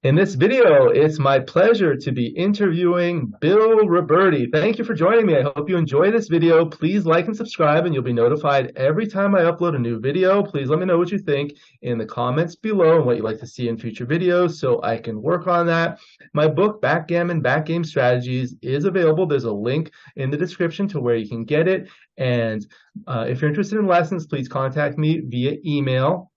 In this video, it's my pleasure to be interviewing Bill Robertie. Thank you for joining me. I hope you enjoy this video. Please like and subscribe, and you'll be notified every time I upload a new video. Please let me know what you think in the comments below and what you'd like to see in future videos so I can work on that. My book, Backgammon, Backgame Strategies, is available. There's a link in the description to where you can get it. And if you're interested in lessons, please contact me via email.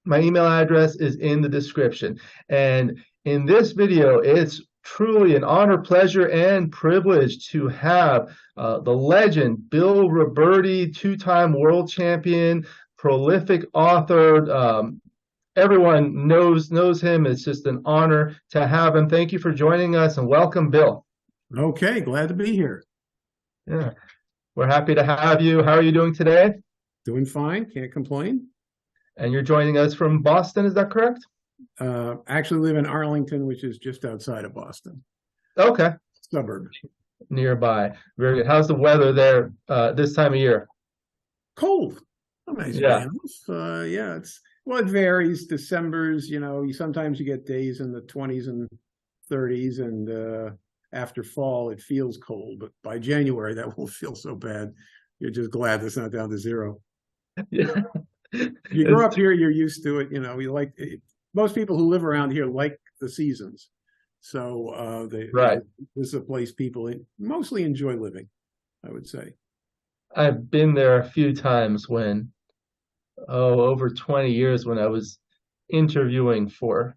My email address is in the description. And in this video, it's truly an honor, pleasure, and privilege to have the legend, Bill Robertie, two-time world champion, prolific author. Everyone knows him. It's just an honor to have him. Thank you for joining us, and welcome, Bill. Okay, glad to be here. Yeah, we're happy to have you. How are you doing today? Doing fine, can't complain. And you're joining us from Boston, is that correct? Actually live in Arlington, which is just outside of Boston. Okay. Suburb. Nearby. Very good. How's the weather there this time of year? Cold. Amazing. Yeah. Yeah, it varies. December's, sometimes you get days in the 20s and 30s, and after fall it feels cold, but by January that won't feel so bad. You're just glad it's not down to zero. Yeah. You grow up here, you're used to it. You like it. Most people who live around here like the seasons, so this is a place people mostly enjoy living, I would say. I've been there a few times over 20 years when I was interviewing for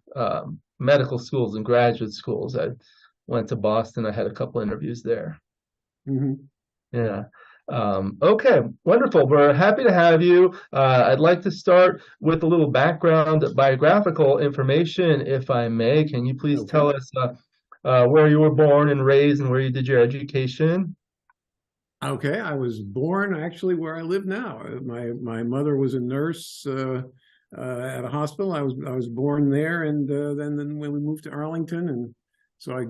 medical schools and graduate schools. I went to Boston. I had a couple interviews there. Mm-hmm. Yeah. Okay, wonderful. We're happy to have you. I'd like to start with a little background biographical information, if I may. Can you please tell us where you were born and raised and where you did your education? Okay, I was born actually where I live now. My mother was a nurse at a hospital. I was born there, and then when we moved to Arlington, and so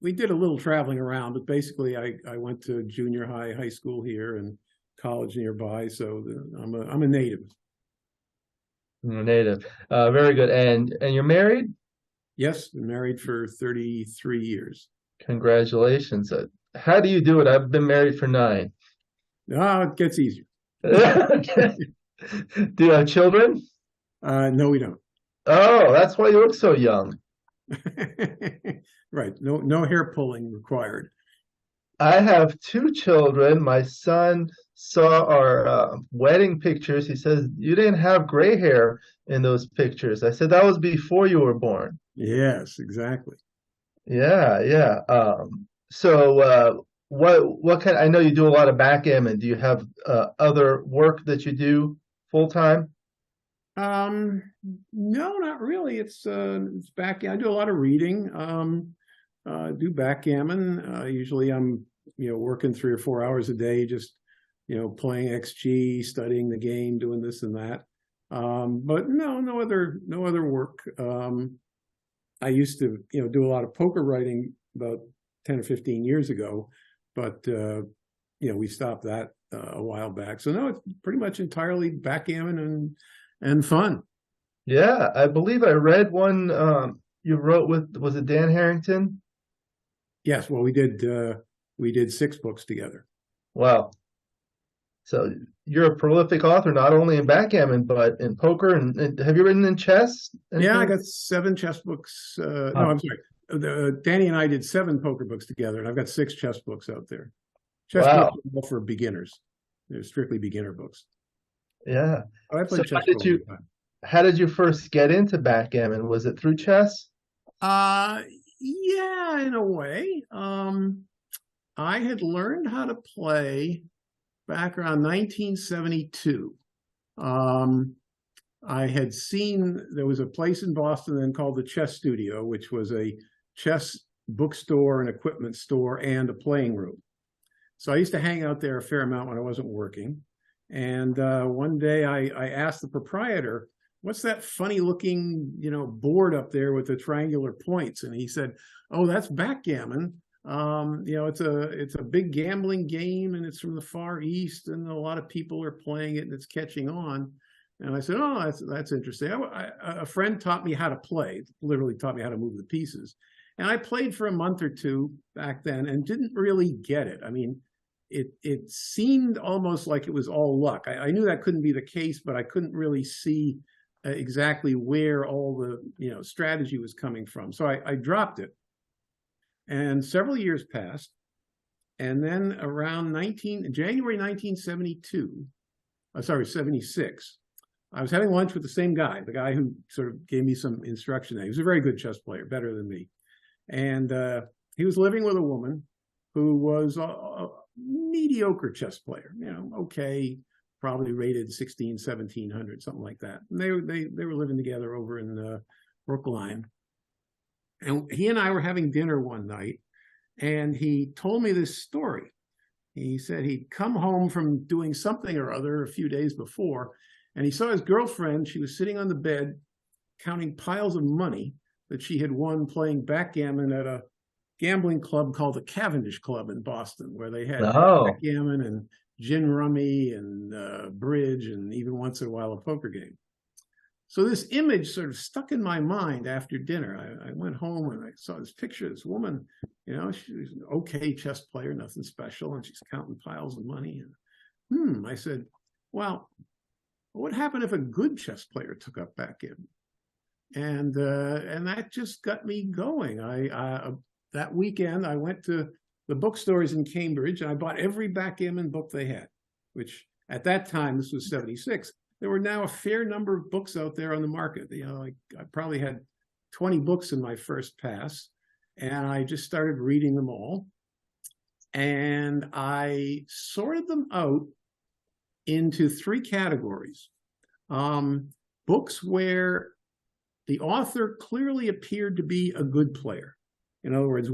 we did a little traveling around, but basically I went to junior high school here, and college nearby. So I'm a native. You're a native. Very good. And you're married? Yes, been married for 33 years. Congratulations. How do you do it? I've been married for 9. Oh, it gets easier. Do you have children? No, we don't. Oh, that's why you look so young. Right. No hair pulling required. I have 2 children. My son saw our wedding pictures. He says, "You didn't have gray hair in those pictures." I said, "That was before you were born." Yes, exactly. Yeah, yeah. So what kind, I know you do a lot of backgammon. Do you have other work that you do full time? No, not really. It's I do a lot of reading. Do backgammon. Usually I'm, working 3 or 4 hours a day, just, playing XG, studying the game, doing this and that. But no other work. I used to, do a lot of poker writing about 10 or 15 years ago, but we stopped that a while back. So no, it's pretty much entirely backgammon and fun. Yeah, I believe I read one you wrote with, was it Dan Harrington? Yes, well, we did 6 books together. Wow. So you're a prolific author, not only in backgammon, but in poker. And have you written in chess? Yeah, I got 7 chess books. No, I'm sorry. Danny and I did 7 poker books together, and I've got 6 chess books out there. Chess books are all for beginners. They're strictly beginner books. Yeah. I played chess. How did you first get into backgammon? Was it through chess? Yeah, in a way. I had learned how to play back around 1972. I had seen, there was a place in Boston then called the Chess Studio, which was a chess bookstore, an equipment store, and a playing room. So I used to hang out there a fair amount when I wasn't working. And one day I asked the proprietor, "What's that funny looking, board up there with the triangular points?" And he said, "Oh, that's backgammon. It's a big gambling game, and it's from the Far East, and a lot of people are playing it, and it's catching on." And I said, oh, that's interesting. A friend taught me how to play, literally taught me how to move the pieces. And I played for a month or two back then and didn't really get it. I mean, it seemed almost like it was all luck. I knew that couldn't be the case, but I couldn't really see exactly where all the strategy was coming from. So I dropped it. And several years passed. And then around January 1972, 76, I was having lunch with the same guy, the guy who sort of gave me some instruction. He was a very good chess player, better than me. And he was living with a woman who was a mediocre chess player, okay, probably rated 16, 1700, something like that. And they were living together over in Brookline. And he and I were having dinner one night, and he told me this story. He said he'd come home from doing something or other a few days before, and he saw his girlfriend. She was sitting on the bed counting piles of money that she had won playing backgammon at a gambling club called the Cavendish Club in Boston, where they had backgammon and gin rummy and bridge, and even once in a while a poker game. So this image sort of stuck in my mind after dinner. I went home and I saw this picture of this woman, she was an okay chess player, nothing special, and she's counting piles of money. And I said, well, what happened if a good chess player took up backgammon? And that just got me going. That weekend, I went to the bookstores in Cambridge, and I bought every backgammon book they had, which at that time, this was 76, there were now a fair number of books out there on the market. I probably had 20 books in my first pass, and I just started reading them all. And I sorted them out into three categories. Books where the author clearly appeared to be a good player. In other words,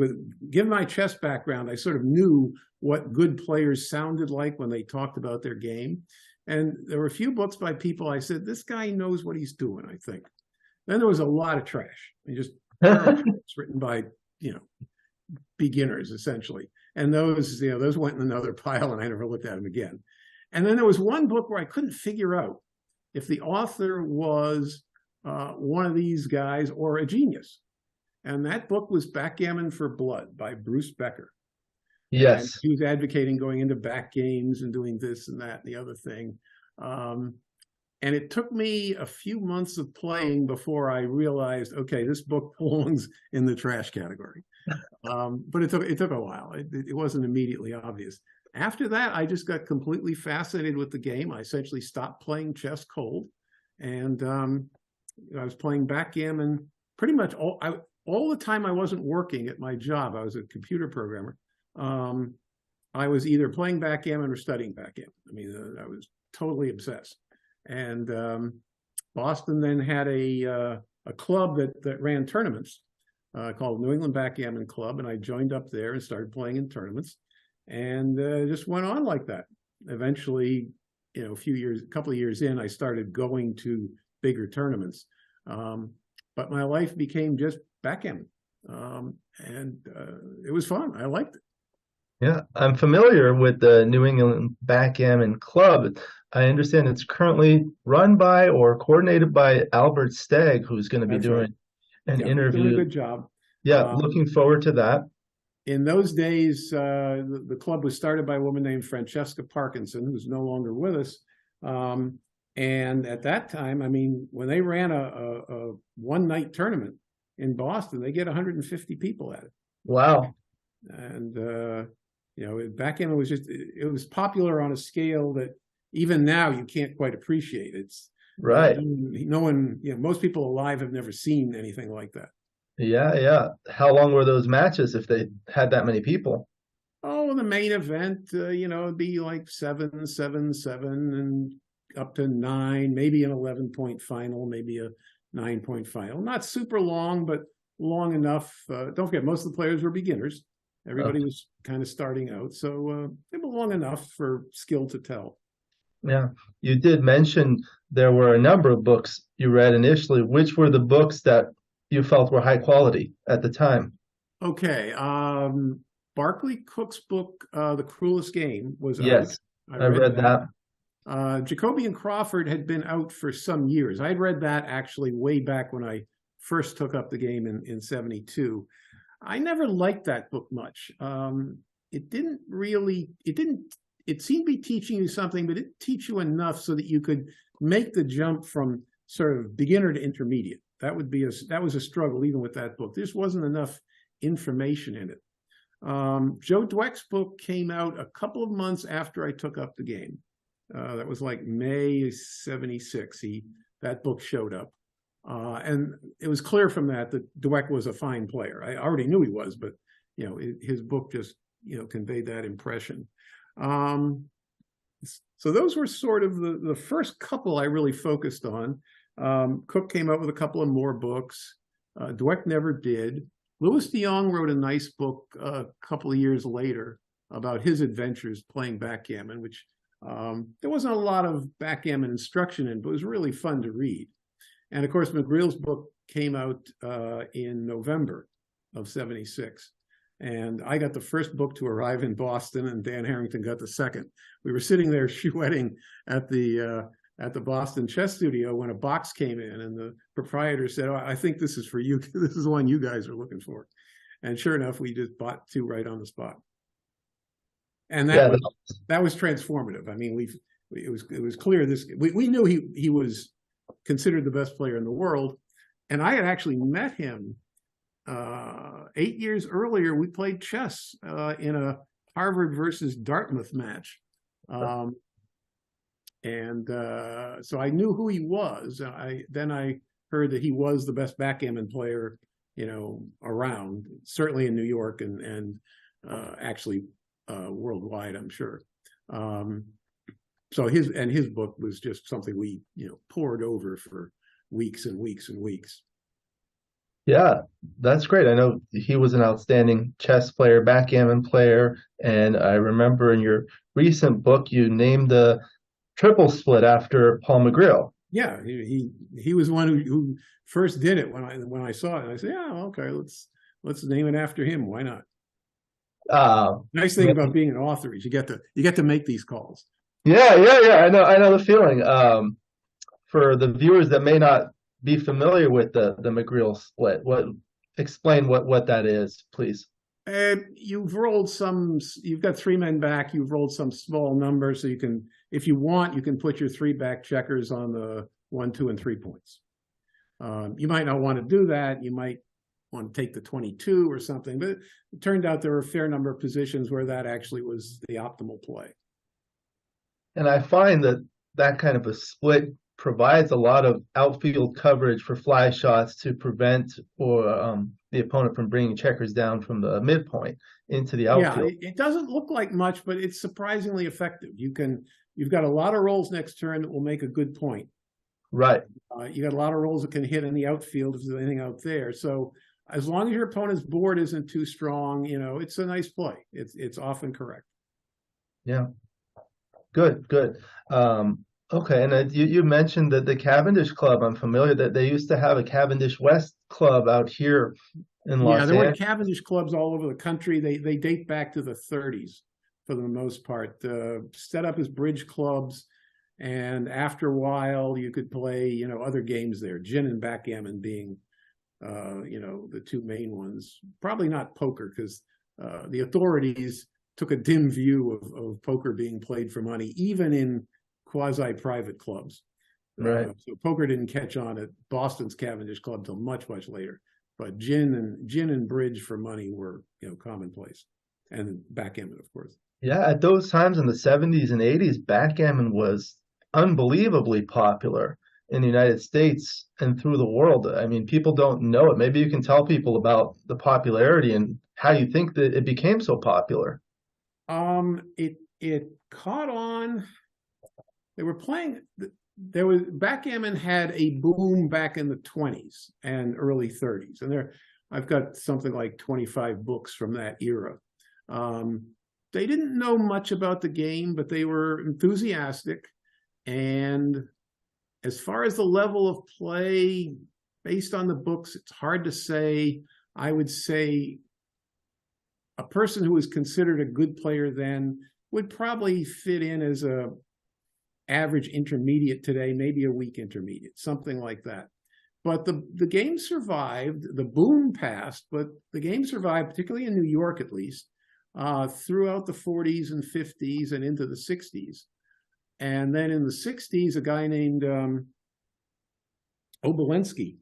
given my chess background, I sort of knew what good players sounded like when they talked about their game. And there were a few books by people I said, this guy knows what he's doing, I think. Then there was a lot of trash. Just books written by, beginners, essentially. And those went in another pile, and I never looked at them again. And then there was one book where I couldn't figure out if the author was one of these guys or a genius. And that book was Backgammon for Blood by Bruce Becker. Yes. And he was advocating going into back games and doing this and that and the other thing. And it took me a few months of playing before I realized, okay, this book belongs in the trash category. But it took a while. It wasn't immediately obvious. After that, I just got completely fascinated with the game. I essentially stopped playing chess cold. And I was playing backgammon pretty much all the time I wasn't working at my job. I was a computer programmer. I was either playing backgammon or studying backgammon. I mean, I was totally obsessed. And Boston then had a club that ran tournaments called New England Backgammon Club, and I joined up there and started playing in tournaments, and just went on like that. Eventually, a couple of years in, I started going to bigger tournaments, but my life became just backgammon, and it was fun. I liked it. Yeah, I'm familiar with the New England Backgammon Club. I understand it's currently run by or coordinated by Albert Stagg, who's going to be doing an interview. Doing a good job. Yeah, looking forward to that. In those days, the club was started by a woman named Francesca Parkinson, who's no longer with us. And at that time, I mean, when they ran a one-night tournament in Boston, they get 150 people at it. Wow. And backgammon was it was popular on a scale that even now you can't quite appreciate. It's right. No one, most people alive have never seen anything like that. Yeah. How long were those matches if they had that many people? Oh, the main event, it'd be like 7, 7, 7, and up to 9, maybe an 11-point final, maybe a 9-point final. Not super long, but long enough. Don't forget, most of the players were beginners. Everybody was kind of starting out, so they were long enough for skill to tell. Yeah, you did mention there were a number of books you read initially. Which were the books that you felt were high quality at the time? Okay, Barclay Cook's book, The Cruelest Game, was yes, I read that. Jacoby and Crawford had been out for some years. I'd read that actually way back when I first took up the game in 72. I never liked that book much. It seemed to be teaching you something, but it didn't teach you enough so that you could make the jump from sort of beginner to intermediate. That was a struggle even with that book. There just wasn't enough information in it. Joe Dweck's book came out a couple of months after I took up the game. That was like May 76. That book showed up. And it was clear from that Dweck was a fine player. I already knew he was, but his book just conveyed that impression. So those were sort of the first couple I really focused on. Cook came out with a couple of more books. Dweck never did. Louis de Jong wrote a nice book a couple of years later about his adventures playing backgammon, which there wasn't a lot of backgammon instruction in, but it was really fun to read. And of course, Magriel's book came out in November of 76. And I got the first book to arrive in Boston, and Dan Harrington got the second. We were sitting there sweating at the Boston Chess Studio when a box came in, and the proprietor said, "Oh, I think this is for you. This is the one you guys are looking for." And sure enough, we just bought two right on the spot. And that was transformative. I mean, it was clear we knew he was considered the best player in the world, and I had actually met him 8 years earlier. We played chess in a Harvard versus Dartmouth match. So I knew who he was. Then I heard that he was the best backgammon player, around, certainly in New York and actually worldwide, I'm sure. So his book was just something we pored over for weeks and weeks and weeks. Yeah, that's great. I know he was an outstanding chess player, backgammon player, and I remember in your recent book you named the triple split after Paul Magriel. Yeah, he was one who first did it when I saw it. And I said, yeah, okay, let's name it after him. Why not? Nice thing about being an author is you get to make these calls. Yeah. I know the feeling. For the viewers that may not be familiar with the Magriel split, explain what that is, please. You've got three men back. You've rolled some small number, so you can, if you want, you can put your three back checkers on the 1, 2, and 3 points. You might not want to do that. You might want to take the 22 or something, but it turned out there were a fair number of positions where that actually was the optimal play. And I find that kind of a split provides a lot of outfield coverage for fly shots to prevent the opponent from bringing checkers down from the midpoint into the outfield. Yeah, it doesn't look like much, but it's surprisingly effective. You've got a lot of rolls next turn that will make a good point. Right. You got a lot of rolls that can hit in the outfield if there's anything out there. So as long as your opponent's board isn't too strong, it's a nice play. It's often correct. Yeah. Good. Okay, and you mentioned that the Cavendish Club. I'm familiar that they used to have a Cavendish West Club out here in Los Angeles. Yeah, there were Cavendish clubs all over the country. They date back to the 30s for the most part. Set up as bridge clubs, and after a while, you could play other games there. Gin and backgammon being the two main ones. Probably not poker, because the authorities took a dim view of poker being played for money, even in quasi-private clubs. Right. So poker didn't catch on at Boston's Cavendish Club till much, much later. But gin and bridge for money were commonplace, and backgammon, of course. Yeah, at those times in the 70s and 80s, backgammon was unbelievably popular in the United States and through the world. I mean, people don't know it. Maybe you can tell people about the popularity and how you think that it became so popular. It caught on. They were playing. Backgammon had a boom back in the 20s and early 30s, and I've got something like 25 books from that era. They didn't know much about the game, but they were enthusiastic. And as far as the level of play, based on the books, it's hard to say. I would say a person who was considered a good player then would probably fit in as average intermediate today, maybe a weak intermediate, something like that. But the game survived. The boom passed, but the game survived, particularly in New York at least, throughout the 40s and 50s and into the 60s. And then in the 60s, a guy named Obolensky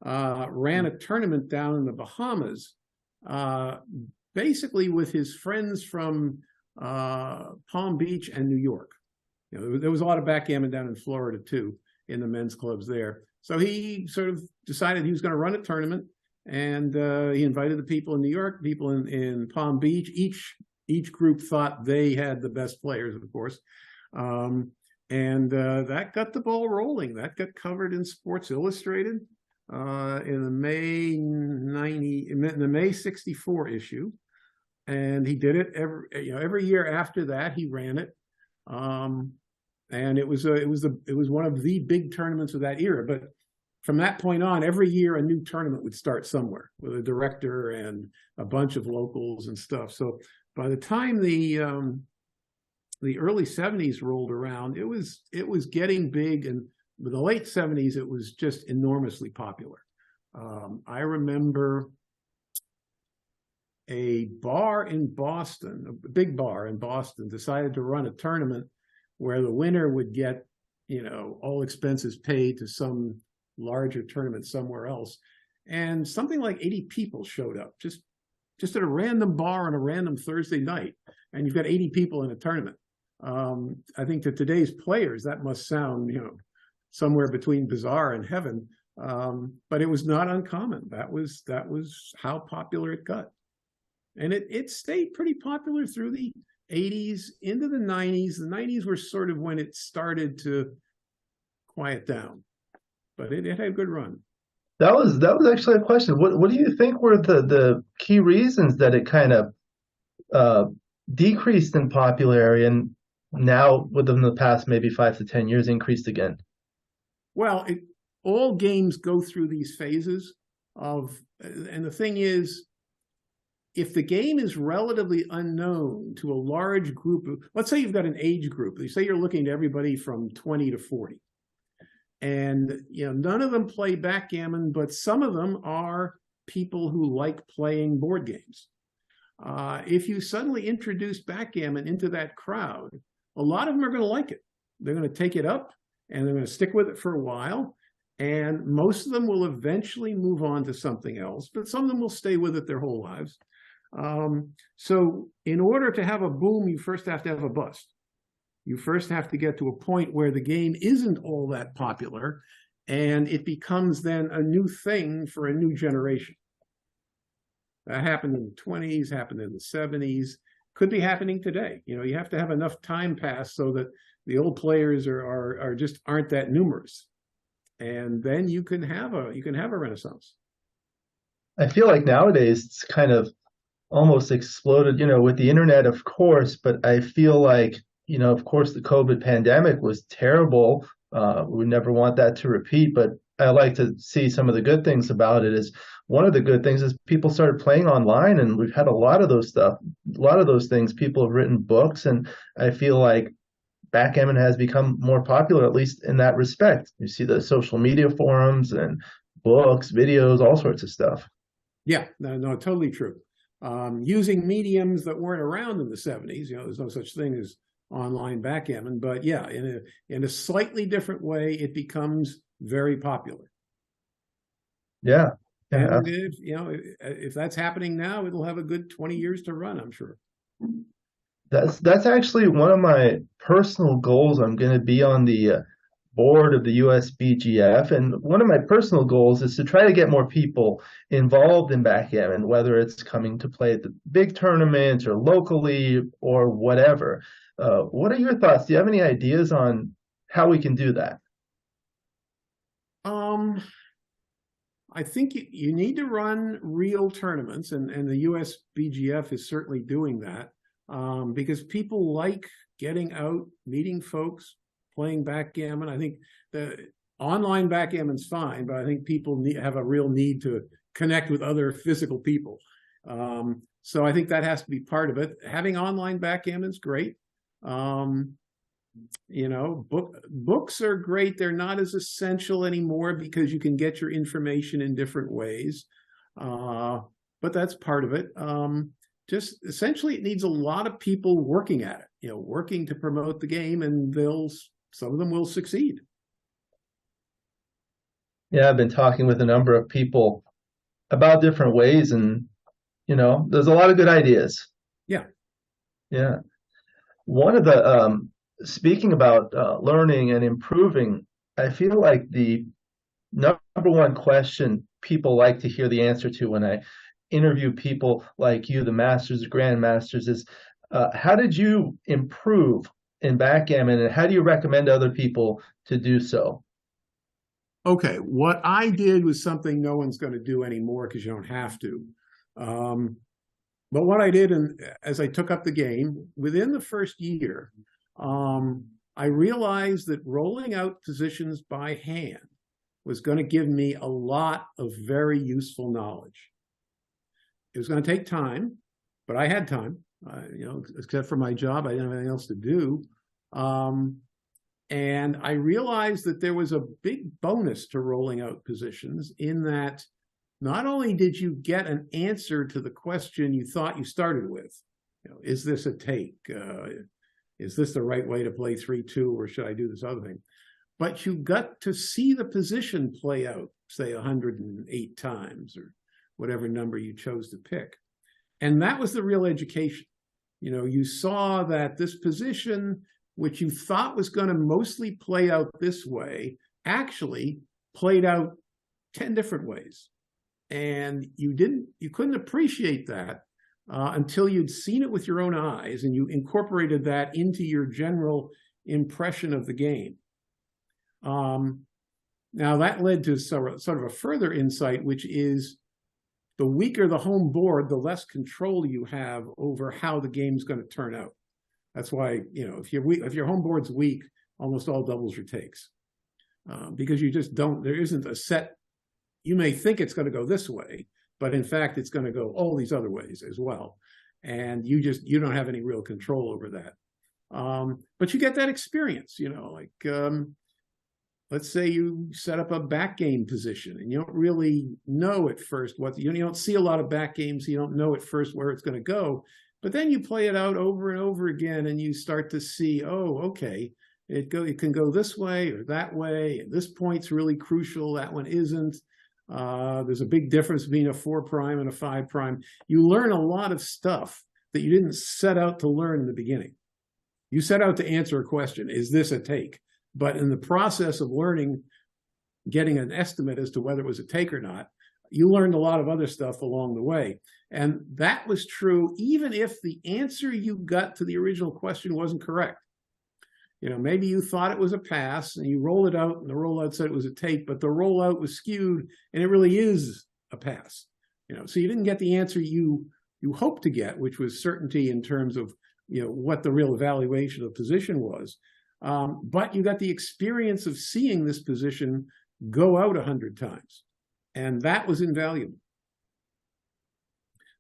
ran a tournament down in the Bahamas, basically with his friends from Palm Beach and New York. You know, there was a lot of backgammon down in Florida too, in the men's clubs there. So he sort of decided he was going to run a tournament, and he invited the people in New York, people in Palm Beach. Each group thought they had the best players, of course. And that got the ball rolling. That got covered in Sports Illustrated in the May '64 issue, and he did it every year after that. He ran it, and it was one of the big tournaments of that era. But from that point on, every year a new tournament would start somewhere with a director and a bunch of locals and stuff. So by the time the early '70s rolled around, it was getting big, and in the late '70s it was just enormously popular. I remember a bar in Boston, a big bar in Boston, decided to run a tournament where the winner would get, all expenses paid to some larger tournament somewhere else, and something like 80 people showed up just at a random bar on a random Thursday night, and you've got 80 people in a tournament. I think to today's players that must sound, somewhere between bizarre and heaven, but it was not uncommon. That was how popular it got, and it stayed pretty popular through the '80s into the '90s. The '90s were sort of when it started to quiet down, but it had a good run. That was actually a question. What do you think were the key reasons that it kind of decreased in popularity and now within the past maybe 5 to 10 years increased again? Well, all games go through these phases and the thing is, if the game is relatively unknown to a large group of, let's say you've got an age group, you say you're looking to everybody from 20 to 40. And none of them play backgammon, but some of them are people who like playing board games. If you suddenly introduce backgammon into that crowd, a lot of them are going to like it. They're going to take it up and they're going to stick with it for a while. And most of them will eventually move on to something else, but some of them will stay with it their whole lives. So in order to have a boom, you first have to have a bust. You first have to get to a point where the game isn't all that popular and it becomes then a new thing for a new generation. That happened in the 20s, happened in the 70s, could be happening today. You have to have enough time pass so that the old players are just aren't that numerous. And then you can have a renaissance. I feel like nowadays it's kind of almost exploded, with the internet, of course, but I feel like, of course, the COVID pandemic was terrible. We would never want that to repeat, but I like to see some of the good things about it. Is one of the good things is people started playing online, and we've had a lot of those things. People have written books, and I feel like backgammon has become more popular, at least in that respect. You see the social media forums and books, videos, all sorts of stuff. Yeah, no, totally true. Using mediums that weren't around in the '70s, there's no such thing as online backgammon, but yeah, in a slightly different way, it becomes very popular. Yeah. And if that's happening now, it'll have a good 20 years to run, I'm sure. That's actually one of my personal goals. I'm going to be on the board of the USBGF, and one of my personal goals is to try to get more people involved in backgammon, whether it's coming to play at the big tournaments or locally or whatever. What are your thoughts? Do you have any ideas on how we can do that? I think you need to run real tournaments, and the USBGF is certainly doing that, because people like getting out, meeting folks, playing backgammon. I think the online backgammon's fine, but I think people have a real need to connect with other physical people. So I think that has to be part of it. Having online backgammon's great. Books are great. They're not as essential anymore because you can get your information in different ways. But that's part of it. Just essentially, it needs a lot of people working at it, working to promote the game, and some of them will succeed. Yeah, I've been talking with a number of people about different ways, and there's a lot of good ideas. Yeah. Yeah. One of the speaking about learning and improving, I feel like the number one question people like to hear the answer to when I interview people like you, the masters, the grandmasters, is how did you improve in backgammon, and how do you recommend other people to do so? Okay, what I did was something no one's going to do anymore because you don't have to. But what I did, as I took up the game, within the first year, I realized that rolling out positions by hand was going to give me a lot of very useful knowledge. It was going to take time, but I had time. Except for my job, I didn't have anything else to do. And I realized that there was a big bonus to rolling out positions in that not only did you get an answer to the question you thought you started with, is this a take? Is this the right way to play 3-2, or should I do this other thing? But you got to see the position play out, say 108 times or whatever number you chose to pick. And that was the real education. You saw that this position, which you thought was going to mostly play out this way, actually played out 10 different ways. And you couldn't appreciate that until you'd seen it with your own eyes and you incorporated that into your general impression of the game. Now that led to sort of a further insight, which is the weaker the home board, the less control you have over how the game's going to turn out. That's why, if your home board's weak, almost all doubles or takes, because you just don't. There isn't a set. You may think it's going to go this way, but in fact, it's going to go all these other ways as well, and you don't have any real control over that. But you get that experience, let's say you set up a backgame position and you don't really know at first you don't see a lot of backgames. You don't know at first where it's going to go, but then you play it out over and over again and you start to see, oh, okay, it can go this way or that way. And this point's really crucial. That one isn't. There's a big difference between a 4' and a 5'. You learn a lot of stuff that you didn't set out to learn in the beginning. You set out to answer a question, is this a take? But in the process of learning, getting an estimate as to whether it was a take or not, you learned a lot of other stuff along the way. And that was true even if the answer you got to the original question wasn't correct. Maybe you thought it was a pass and you roll it out and the rollout said it was a take, but the rollout was skewed and it really is a pass. So you didn't get the answer you hoped to get, which was certainty in terms of what the real evaluation of position was. But you got the experience of seeing this position go out 100 times. And that was invaluable.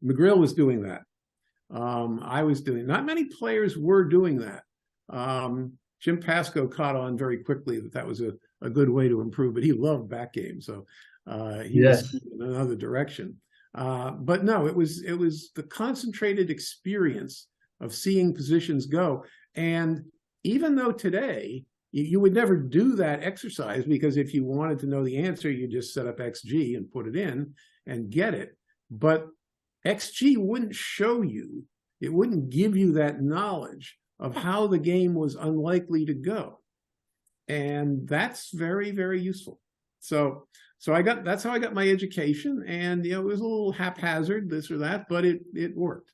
Magriel was doing that. I was doing, not many players were doing that. Jim Pascoe caught on very quickly that was a good way to improve, but he loved backgame. So he was in another direction. But no, it was the concentrated experience of seeing positions go. And even though today you would never do that exercise, because if you wanted to know the answer, you just set up XG and put it in and get it. But XG wouldn't show you, it wouldn't give you that knowledge of how the game was unlikely to go. And that's very, very useful. So that's how I got my education. And it was a little haphazard, this or that, but it worked.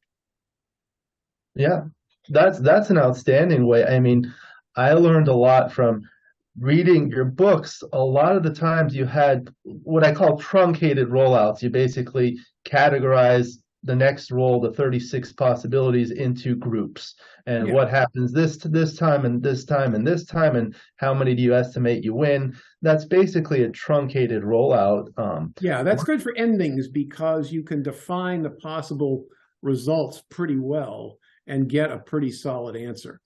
Yeah, that's an outstanding way. I mean, I learned a lot from reading your books. A lot of the times you had what I call truncated rollouts. You basically categorize the next roll, the 36 possibilities, into groups. And what happens this time and this time and this time, and how many do you estimate you win? That's basically a truncated rollout. Yeah, that's good for endings because you can define the possible results pretty well and get a pretty solid answer.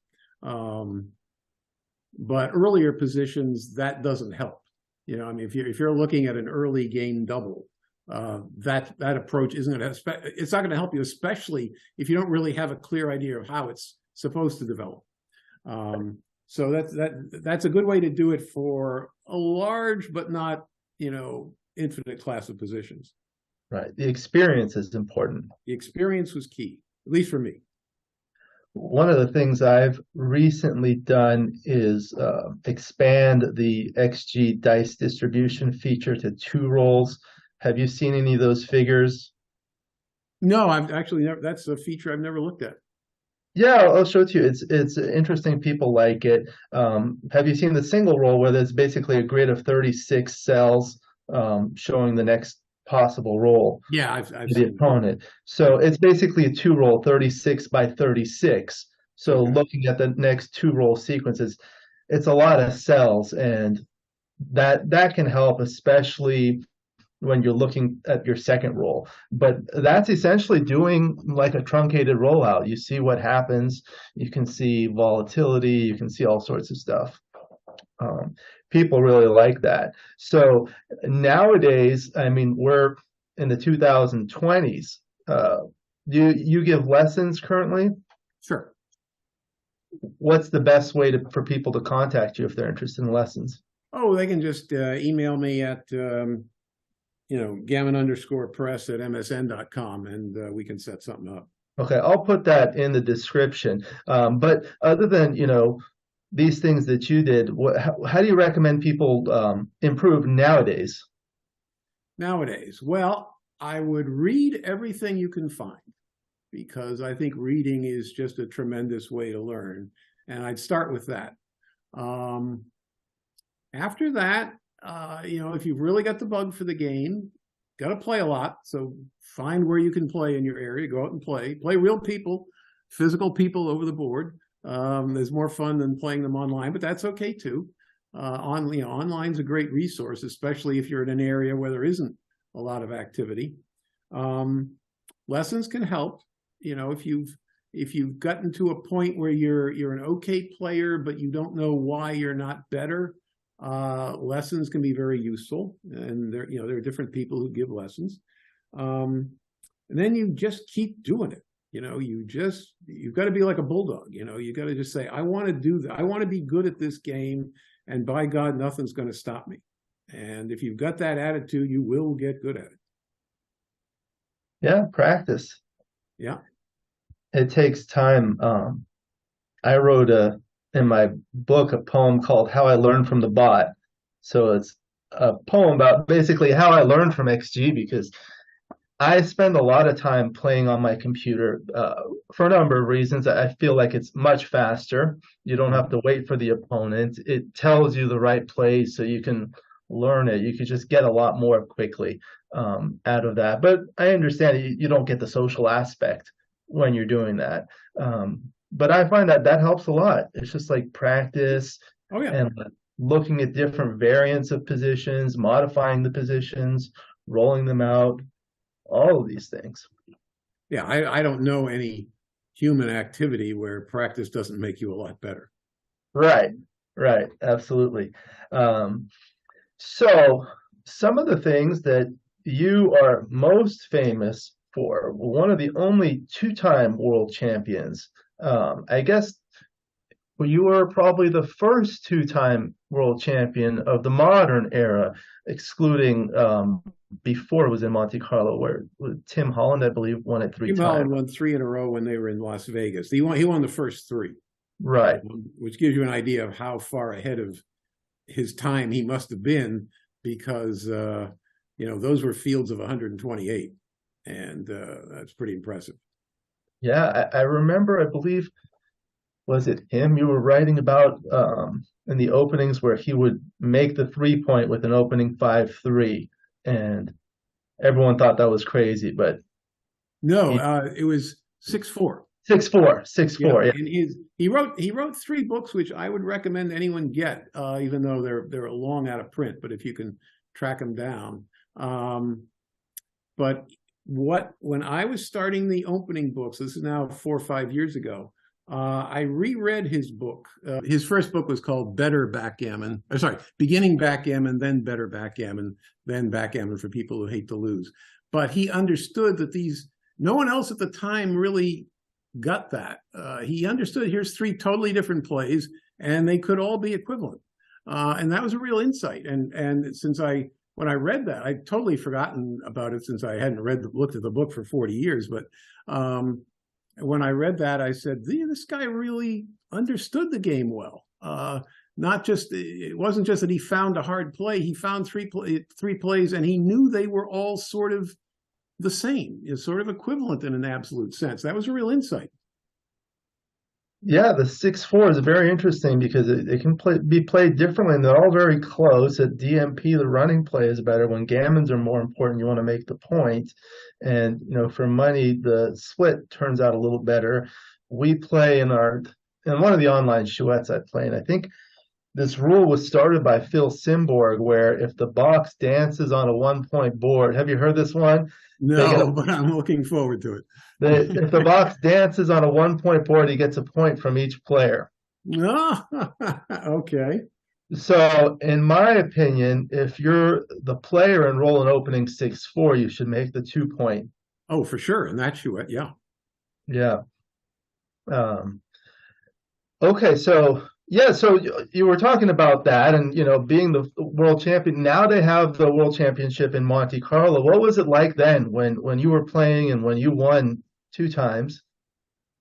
But earlier positions, that doesn't help. You know, I mean, if you're looking at an early game double, that approach isn't going to, it's not going to help you, especially if you don't really have a clear idea of how it's supposed to develop. So that's a good way to do it for a large but not, you know, infinite class of positions. Right. The experience is important. The experience was key, at least for me. One of the things I've recently done is expand the XG dice distribution feature to 2 rolls. Have you seen any of those figures? No, I've actually never. That's a feature I've never looked at. Yeah, I'll show it to you. It's interesting. People like it. Have you seen the single roll where there's basically a grid of 36 cells showing the next possible roll? Yeah, I've the seen opponent. So it's basically a 2 roll, 36 by 36. So Okay. looking at the next 2 roll sequences, it's a lot of cells, and that can help, especially when you're looking at your second roll. But that's essentially doing like a truncated rollout. You see what happens. You can see volatility. You can see all sorts of stuff. People really like that. So nowadays, I mean, we're in the 2020s. You give lessons currently? Sure. What's the best way for people to contact you if they're interested in lessons? Oh, they can just email me at you know, gammon_press@msn.com, and we can set something up. Okay, I'll put that in the description. But other than, you know, these things that you did, how do you recommend people improve nowadays? Nowadays, well, I would read everything you can find, because I think reading is just a tremendous way to learn, and I'd start with that. After that, you know, if you've really got the bug for the game, got to play a lot. So find where you can play in your area. Go out and play real people, physical people over the board. There's more fun than playing them online, but that's okay too. You know, online's a great resource, especially if you're in an area where there isn't a lot of activity. Lessons can help. You know, if you've gotten to a point where you're an okay player, but you don't know why you're not better, lessons can be very useful, and there are different people who give lessons. And then you just keep doing it. You know, you've got to be like a bulldog. You know, you got to just say, I want to do that. I want to be good at this game, and by God, nothing's going to stop me. And if you've got that attitude, you will get good at it. Yeah, practice. Yeah. It takes time. I wrote in my book a poem called How I Learned from the Bot. So it's a poem about basically how I learned from XG, because I spend a lot of time playing on my computer for a number of reasons. I feel like it's much faster. You don't have to wait for the opponent. It tells you the right plays so you can learn it. You could just get a lot more quickly out of that. But I understand you don't get the social aspect when you're doing that. But I find that helps a lot. It's just like practice. Oh, yeah. And looking at different variants of positions, modifying the positions, rolling them out, all of these things. Yeah, I don't know any human activity where practice doesn't make you a lot better. Right, absolutely. So some of the things that you are most famous for, one of the only 2-time world champions. I guess you were probably the first 2-time world champion of the modern era, excluding before it was in Monte Carlo, where Tim Holland, I believe, won it 3 times. Tim Holland won 3 in a row when they were in Las Vegas. He won the first 3. Right. Which gives you an idea of how far ahead of his time he must have been, because you know, those were fields of 128, and that's pretty impressive. Yeah, I remember, I believe, was it him you were writing about in the openings, where he would make the 3-point with an opening 5-3, and everyone thought that was crazy, but no, it was 6-4. 6-4. Yeah. And he wrote 3 books, which I would recommend anyone get, even though they're long out of print, but if you can track them down. But when I was starting the opening books, this is now 4 or 5 years ago, I reread his book. His first book was called Better Backgammon. Or sorry, Beginning Backgammon, then Better Backgammon, then Backgammon for People Who Hate to Lose. But he understood that no one else at the time really got that. He understood here's three totally different plays, and they could all be equivalent. And that was a real insight. And when I read that, I'd totally forgotten about it since I hadn't looked at the book for 40 years. But when I read that, I said, this guy really understood the game well. It wasn't just that he found a hard play. He found three plays, and he knew they were all sort of the same, sort of equivalent in an absolute sense. That was a real insight. Yeah, the 6-4 is very interesting because it can be played differently, and they're all very close. At DMP, the running play is better. When gammons are more important, you want to make the point. And for money, the split turns out a little better. We play in one of the online chouettes I play, and I think this rule was started by Phil Simborg, where if the box dances on a 1-point board, have you heard this one? No, but I'm looking forward to it. If the box dances on a 1-point board, he gets a point from each player. Oh, okay. So, in my opinion, if you're the player and roll an opening 6-4, you should make the 2-point. Oh, for sure. And that's you, yeah. Yeah. Okay, so you were talking about that, and being the world champion. Now they have the world championship in Monte Carlo. What was it like then when you were playing and when you won 2 times?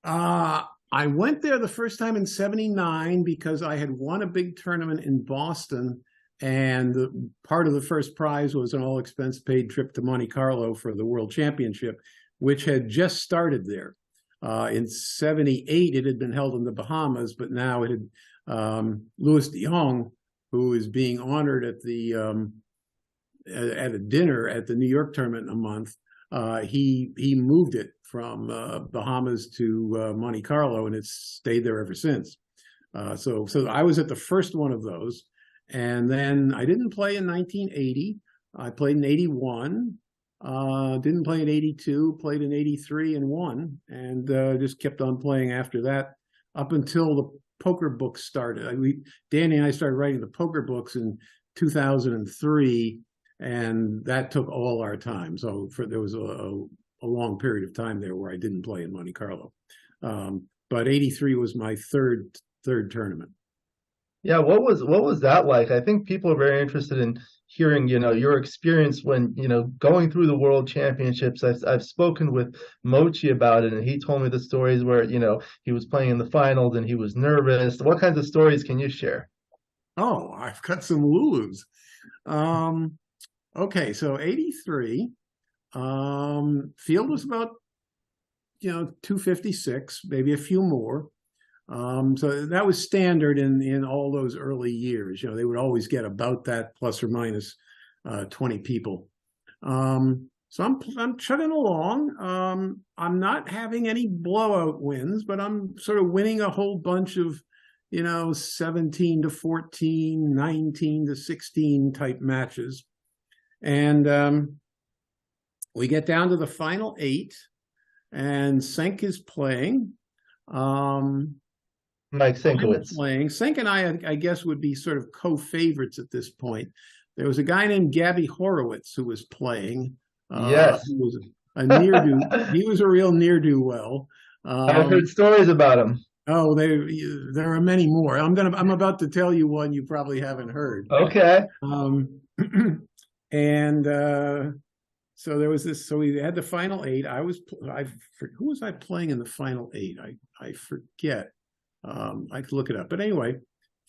I went there the first time in '79 because I had won a big tournament in Boston, and part of the first prize was an all-expense-paid trip to Monte Carlo for the world championship, which had just started there. In '78, it had been held in the Bahamas, but now it had Louis de Jong, who is being honored at a dinner at the New York tournament in a month. He moved it from Bahamas to Monte Carlo, and it's stayed there ever since. So I was at the first one of those, and then I didn't play in 1980. I played in '81. Didn't play in '82, played in '83 and won, and just kept on playing after that up until the poker books started. Danny and I started writing the poker books in 2003, and that took all our time. So there was a long period of time there where I didn't play in Monte Carlo. But '83 was my third tournament. Yeah, what was that like? I think people are very interested in hearing, your experience when, going through the world championships. I've spoken with Mochi about it, and he told me the stories where, he was playing in the finals and he was nervous. What kinds of stories can you share? Oh, I've got some Lulus. Okay, so '83, field was about, 256, maybe a few more. So that was standard in all those early years. They would always get about that plus or minus 20 people. So I'm chugging along. I'm not having any blowout wins, but I'm sort of winning a whole bunch of 17 to 14, 19 to 16 type matches. And we get down to the final 8, and Senk is playing. Mike Sienkiewicz. Playing. Senk and I guess, would be sort of co-favorites at this point. There was a guy named Gabby Horowitz who was playing. Yes. He was a near-do. He was a real near-do-well. I've heard stories about him. Oh, there are many more. I'm about to tell you one you probably haven't heard. Okay. And so there was this. So we had the final 8. Who was I playing in the final 8? I forget. I could look it up. But anyway,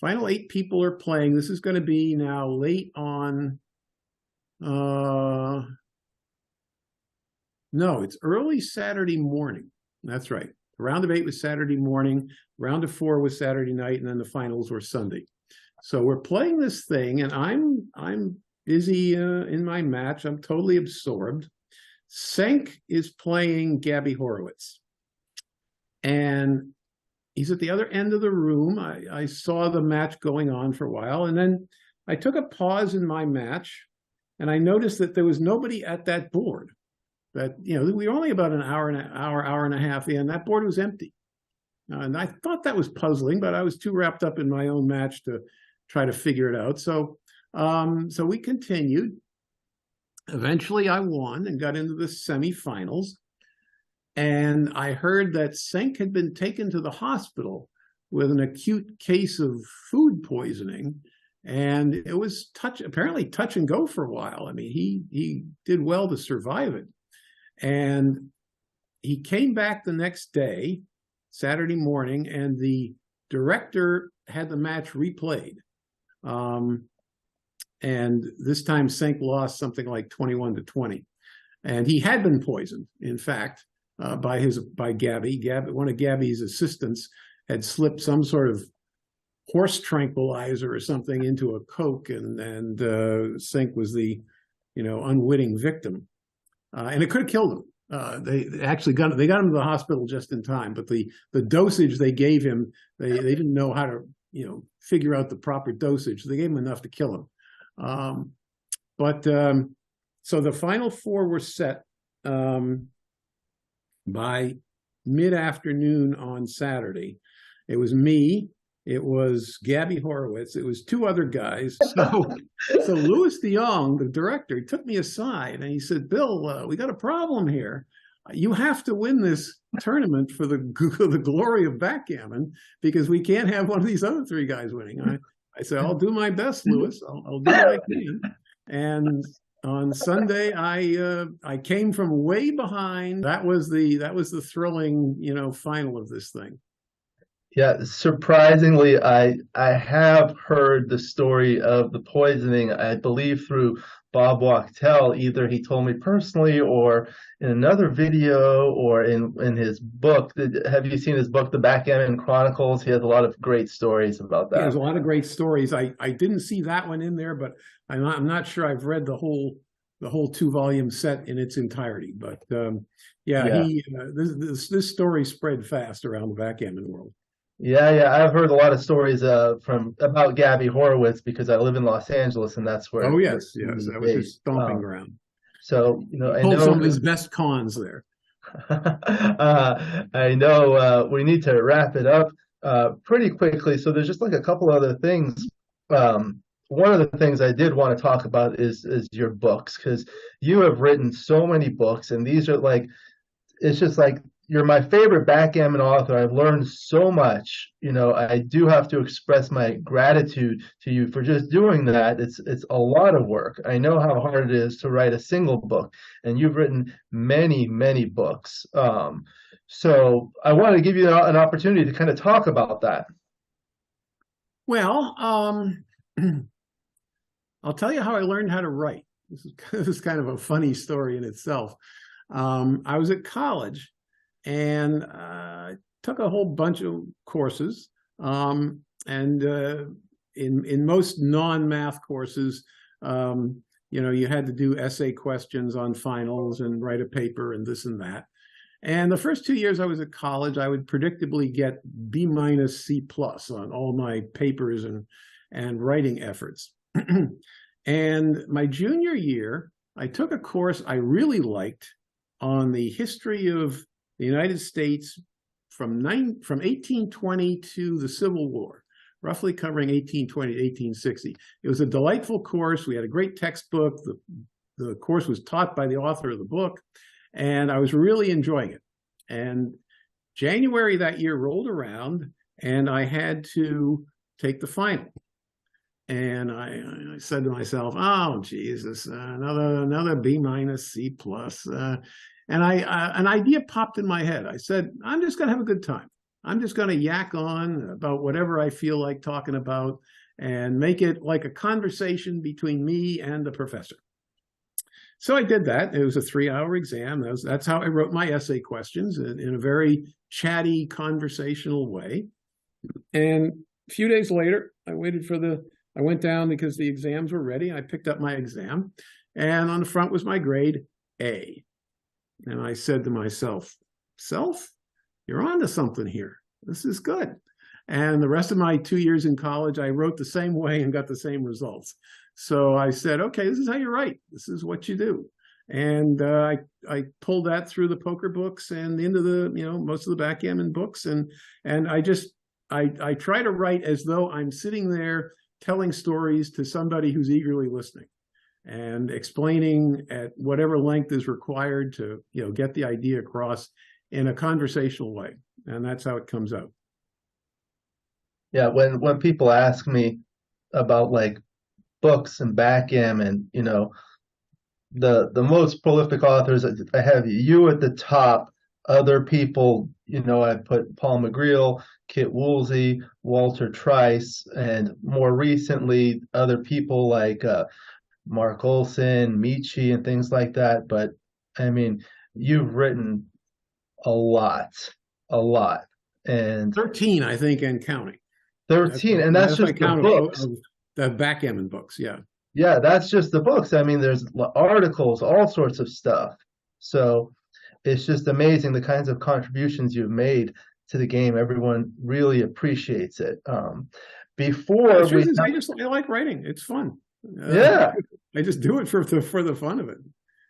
final 8 people are playing. This is going to be now late on. No, it's early Saturday morning. That's right. The round of 8 was Saturday morning. Round of 4 was Saturday night, and then the finals were Sunday. So we're playing this thing, and I'm busy in my match. I'm totally absorbed. Senk is playing Gabby Horowitz, and he's at the other end of the room. I saw the match going on for a while, and then I took a pause in my match, and I noticed that there was nobody at that board. That we were only about an hour and a half in. That board was empty, And I thought that was puzzling, but I was too wrapped up in my own match to try to figure it out. So we continued. Eventually I won and got into the semifinals. And I heard that Senk had been taken to the hospital with an acute case of food poisoning. And it was apparently touch and go for a while. I mean, he did well to survive it. And he came back the next day, Saturday morning, and the director had the match replayed. And this time Senk lost something like 21-20. And he had been poisoned, in fact, by Gabby. One of Gabby's assistants had slipped some sort of horse tranquilizer or something into a Coke, and Senk was the unwitting victim. And it could have killed him. They actually got him to the hospital just in time, but the dosage they gave him, they didn't know how to figure out the proper dosage. So they gave him enough to kill him. So the final four were set by mid-afternoon on Saturday. It was me, it was Gabby Horowitz, it was two other guys. So Louis de Jong, the director, took me aside and he said, "Bill, we got a problem here. You have to win this tournament for the glory of backgammon, because we can't have one of these other three guys winning." I said, "I'll do my best, Louis. I'll do what I can." And on Sunday, I came from way behind. That was the thrilling, final of this thing. Yeah, surprisingly, I have heard the story of the poisoning, I believe through Bob Wachtel. Either he told me personally or in another video or in his book. Have you seen his book, The Backgammon Chronicles? He has a lot of great stories about that. He has a lot of great stories. I didn't see that one in there, but I'm not sure I've read the whole 2-volume set in its entirety. But this story spread fast around the backgammon world. Yeah, I've heard a lot of stories about Gabby Horowitz because I live in Los Angeles, and that's where. Oh yes, that was his stomping ground. So I know some of his best cons there. I know we need to wrap it up pretty quickly. So there's just like a couple other things. One of the things I did want to talk about is your books, because you have written so many books, and these are like, it's just like, you're my favorite backgammon author. I've learned so much. I do have to express my gratitude to you for just doing that. It's a lot of work. I know how hard it is to write a single book, and you've written many, many books. So I wanted to give you an opportunity to kind of talk about that. Well, I'll tell you how I learned how to write. This is kind of a funny story in itself. I was at college and took a whole bunch of courses. And in most non-math courses, you had to do essay questions on finals and write a paper and this and that. And the first 2 years I was at college, I would predictably get B-, C+ on all my papers and writing efforts. And my junior year, I took a course I really liked on the history of the United States from 1820 to the Civil War, roughly covering 1820 to 1860. It was a delightful course. We had a great textbook. The course was taught by the author of the book, and I was really enjoying it. And January that year rolled around, and I had to take the final. And I said to myself, "Oh, Jesus, another B-, C+." And an idea popped in my head. I said, "I'm just going to have a good time. I'm just going to yak on about whatever I feel like talking about and make it like a conversation between me and the professor." So I did that. It was a 3-hour exam. That's how I wrote my essay questions, in a very chatty, conversational way. And a few days later, I went down because the exams were ready. I picked up my exam, and on the front was my grade A. And I said to myself, "Self, you're onto something here. This is good." And the rest of my 2 years in college, I wrote the same way and got the same results. So I said, "Okay, this is how you write. This is what you do." And I pulled that through the poker books and into the, most of the backgammon books. And I try to write as though I'm sitting there telling stories to somebody who's eagerly listening and explaining at whatever length is required to, get the idea across in a conversational way. And that's how it comes out. Yeah, when people ask me about like books and backgammon, the most prolific authors, I have you at the top. Other people, I put Paul Magriel, Kit Woolsey, Walter Trice, and more recently other people like Mark Olson, Michi, and things like that. But I mean, you've written a lot, a lot, and 13, I think, and counting. 13, and that's just the books. The backgammon books, yeah. Yeah, that's just the books. I mean, there's articles, all sorts of stuff. So it's just amazing the kinds of contributions you've made to the game. Everyone really appreciates it. Before we, I like writing. It's fun. Yeah, I just do it for the fun of it.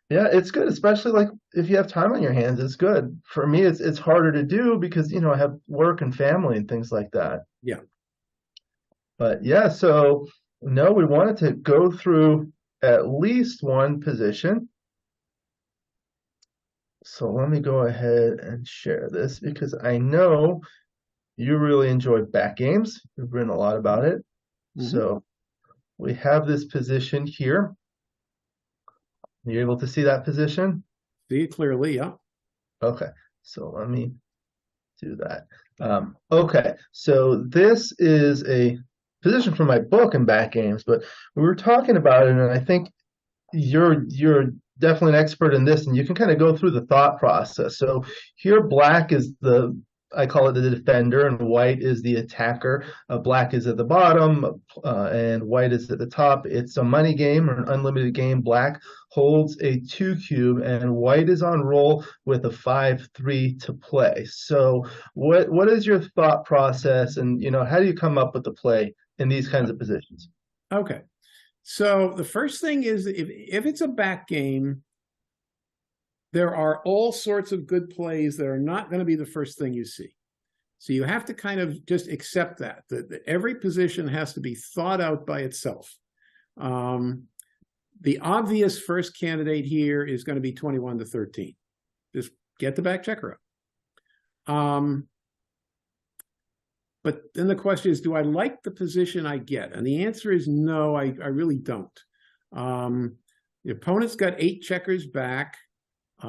Yeah, it's good, especially like if you have time on your hands. It's good. For me, it's harder to do because I have work and family and things like that. Yeah. But yeah, so no, we wanted to go through at least one position. So let me go ahead and share this because I know you really enjoy back games. You've written a lot about it. So we have this position here. You able to see that position? See it clearly, yeah. Okay, so let me do that. Okay, so this is a position from my book in back games, but we were talking about it, and I think you're definitely an expert in this, and you can kind of go through the thought process. So here, black is I call it the defender, and white is the attacker. Black is at the bottom, and white is at the top. It's a money game or an unlimited game. Black holds a 2 cube, and white is on roll with a 5-3 to play. So what is your thought process, and how do you come up with the play in these kinds of positions? Okay. So the first thing is if it's a back game, there are all sorts of good plays that are not going to be the first thing you see. So you have to kind of just accept that every position has to be thought out by itself. The obvious first candidate here is going to be 21 to 13. Just get the back checker up. But then the question is, do I like the position I get? And the answer is no, I really don't. The opponent's got 8 checkers back. He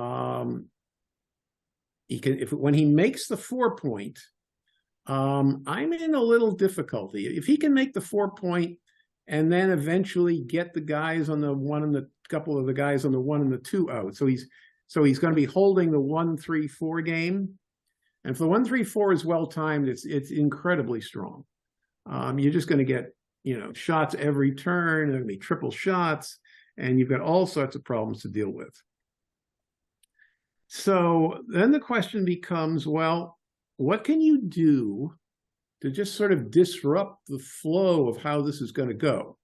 can, when he makes the 4-point, I'm in a little difficulty. If he can make the 4-point and then eventually get the guys on the 1 and the couple of the guys on the 1 and the 2 out, so he's going to be holding the 1-3-4 game. And if the 1-3-4 is well timed, it's incredibly strong. You're just going to get shots every turn. There's going to be triple shots, and you've got all sorts of problems to deal with. So then the question becomes, well, what can you do to just sort of disrupt the flow of how this is going to go?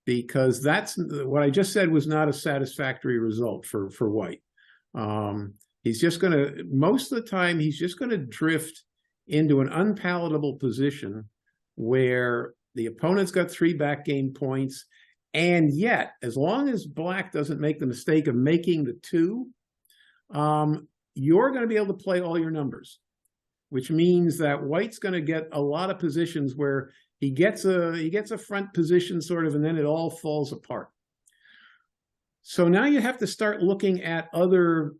Because that's what I just said was not a satisfactory result for white. He's just going to, most of the time, he's just going to drift into an unpalatable position where the opponent's got 3 back game points. And yet, as long as black doesn't make the mistake of making the 2, you're going to be able to play all your numbers, which means that white's going to get a lot of positions where he gets a front position sort of, and then it all falls apart. So now you have to start looking at other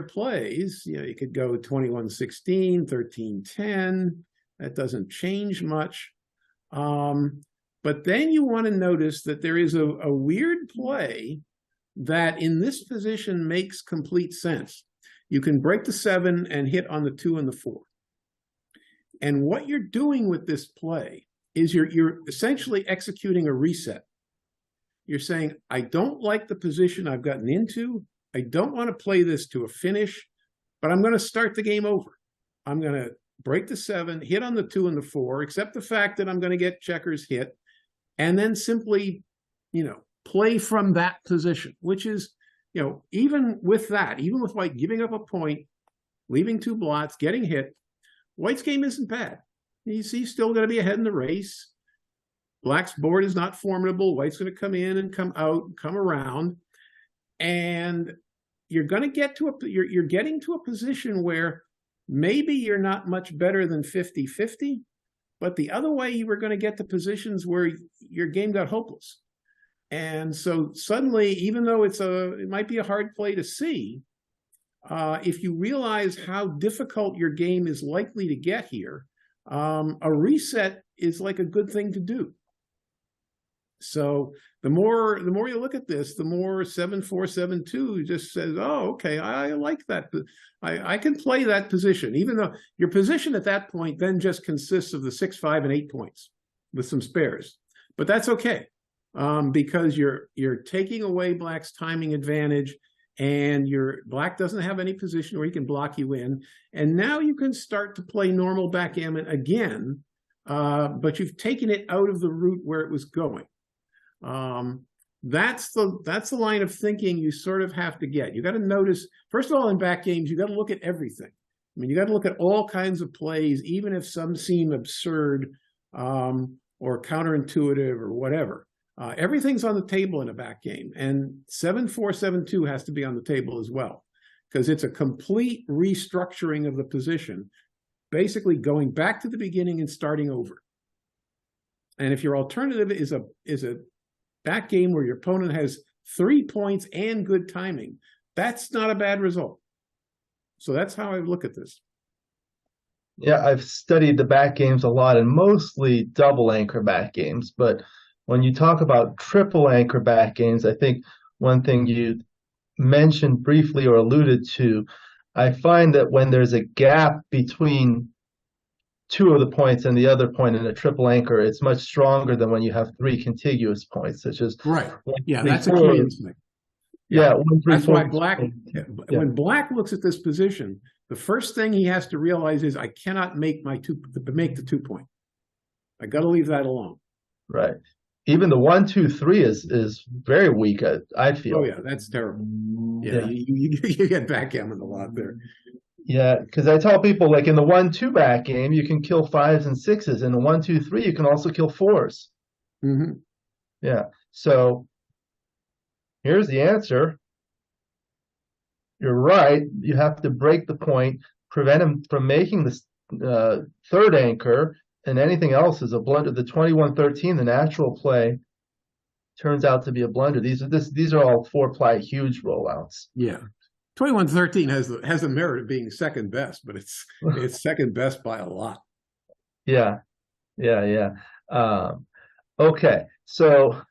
plays. You could go 21-16, 13-10. That doesn't change much. But then you want to notice that there is a weird play that in this position makes complete sense. You can break the 7 and hit on the 2 and the 4. And what you're doing with this play is you're essentially executing a reset. You're saying, I don't like the position I've gotten into. I don't want to play this to a finish, but I'm going to start the game over. I'm going to break the 7, hit on the 2 and the 4, accept the fact that I'm going to get checkers hit, and then simply, play from that position, which is even with that, even with white giving up a point, leaving 2 blots, getting hit, white's game isn't bad. He's still going to be ahead in the race. Black's board is not formidable. White's going to come in and come out, come around, and you're going to get to you're getting to a position where maybe you're not much better than 50-50, but the other way you were going to get to positions where your game got hopeless. And so suddenly, even though it might be a hard play to see, if you realize how difficult your game is likely to get here, a reset is like a good thing to do. So the more you look at this, the more 7-4-7-2 just says, oh, okay, I like that. I can play that position, even though your position at that point then just consists of the 6, 5, and 8 points with some spares. But that's okay, because you're taking away Black's timing advantage, and Black doesn't have any position where he can block you in. And now you can start to play normal backgammon again, but you've taken it out of the route where it was going. That's the line of thinking you sort of have to get. You got to notice, first of all, in back games, you got to look at everything. I mean, you got to look at all kinds of plays, even if some seem absurd or counterintuitive or whatever. Everything's on the table in a back game, and 7-4-7-2 has to be on the table as well, because it's a complete restructuring of the position, basically going back to the beginning and starting over. And if your alternative is a back game where your opponent has 3 points and good timing, that's not a bad result. So that's how I look at this. Yeah, I've studied the back games a lot, and mostly double anchor back games. But when you talk about triple anchor back games, I think one thing you mentioned briefly or alluded to, I find that when there's a gap between 2 of the points and the other point in a triple anchor, it's much stronger than when you have 3 contiguous points, such as right. 1, Yeah, 3, that's 4. a key instinct. Yeah, 1, 3, that's 4. Why Black, when Black looks at this position, the first thing he has to realize is I cannot make the 2 point. I got to leave that alone. Right. Even the 1, 2, 3 is very weak, I feel. Oh yeah, that's terrible. Yeah. You get backgammon a lot there. Yeah, because I tell people, like in the 1-2 back game, you can kill 5s and 6s. In the 1-2-3, you can also kill 4s. Mm-hmm. Yeah. So here's the answer. You're right. You have to break the point, prevent him from making the 3rd anchor, and anything else is a blunder. The 21-13, the natural play, turns out to be a blunder. These are all 4-ply huge rollouts. Yeah. 21-13 has the merit of being second best, but it's second best by a lot. Yeah. Okay, so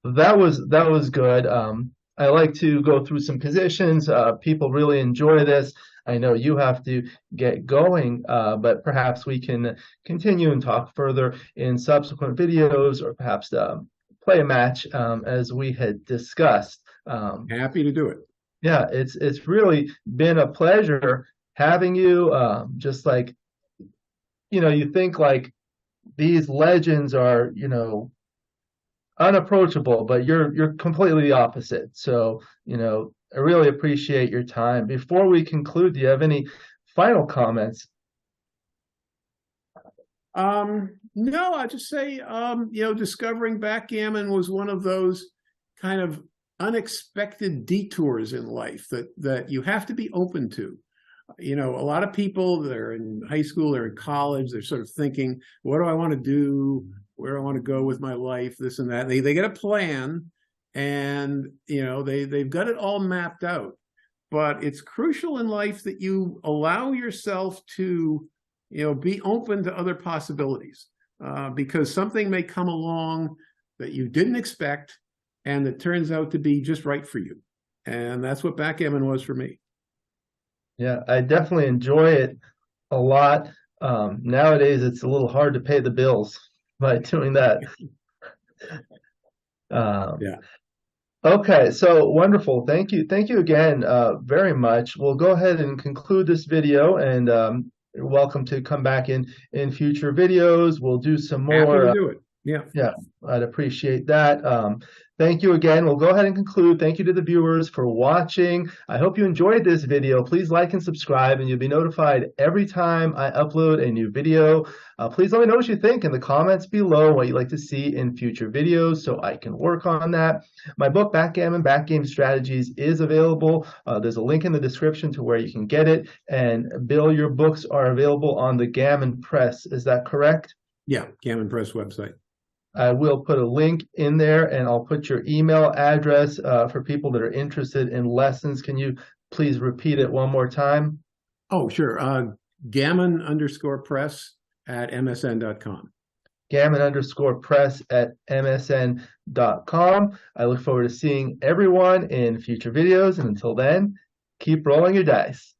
that was good. I like to go through some positions. People really enjoy this. I know you have to get going, but perhaps we can continue and talk further in subsequent videos, or perhaps play a match as we had discussed. Happy to do it. Yeah, it's really been a pleasure having you. Just like, you think like these legends are, unapproachable, but you're completely the opposite. So, I really appreciate your time. Before we conclude, do you have any final comments? No, I'll just say, discovering backgammon was one of those kind of unexpected detours in life that you have to be open to. A lot of people, they're in high school, they're in college, they're sort of thinking, what do I want to do? Where do I want to go with my life? This and that. They get a plan, and they've got it all mapped out. But it's crucial in life that you allow yourself to, be open to other possibilities, because something may come along that you didn't expect, and it turns out to be just right for you. And that's what backgammon was for me. Yeah, I definitely enjoy it a lot. Nowadays, it's a little hard to pay the bills by doing that. Yeah. Okay, so wonderful. Thank you again very much. We'll go ahead and conclude this video, and you're welcome to come back in future videos. We'll do some more. Happy to do it. Yeah. Yeah, I'd appreciate that. Thank you again. We'll go ahead and conclude. Thank you to the viewers for watching. I hope you enjoyed this video. Please like and subscribe, and you'll be notified every time I upload a new video. Please let me know what you think in the comments below, what you'd like to see in future videos so I can work on that. My book, Backgammon, Backgame Strategies, is available. There's a link in the description to where you can get it. And Bill, your books are available on the Gammon Press. Is that correct? Yeah, Gammon Press website. I will put a link in there, and I'll put your email address for people that are interested in lessons. Can you please repeat it one more time? Oh, sure. Gammon_press@msn.com. Gammon_press@msn.com. I look forward to seeing everyone in future videos. And until then, keep rolling your dice.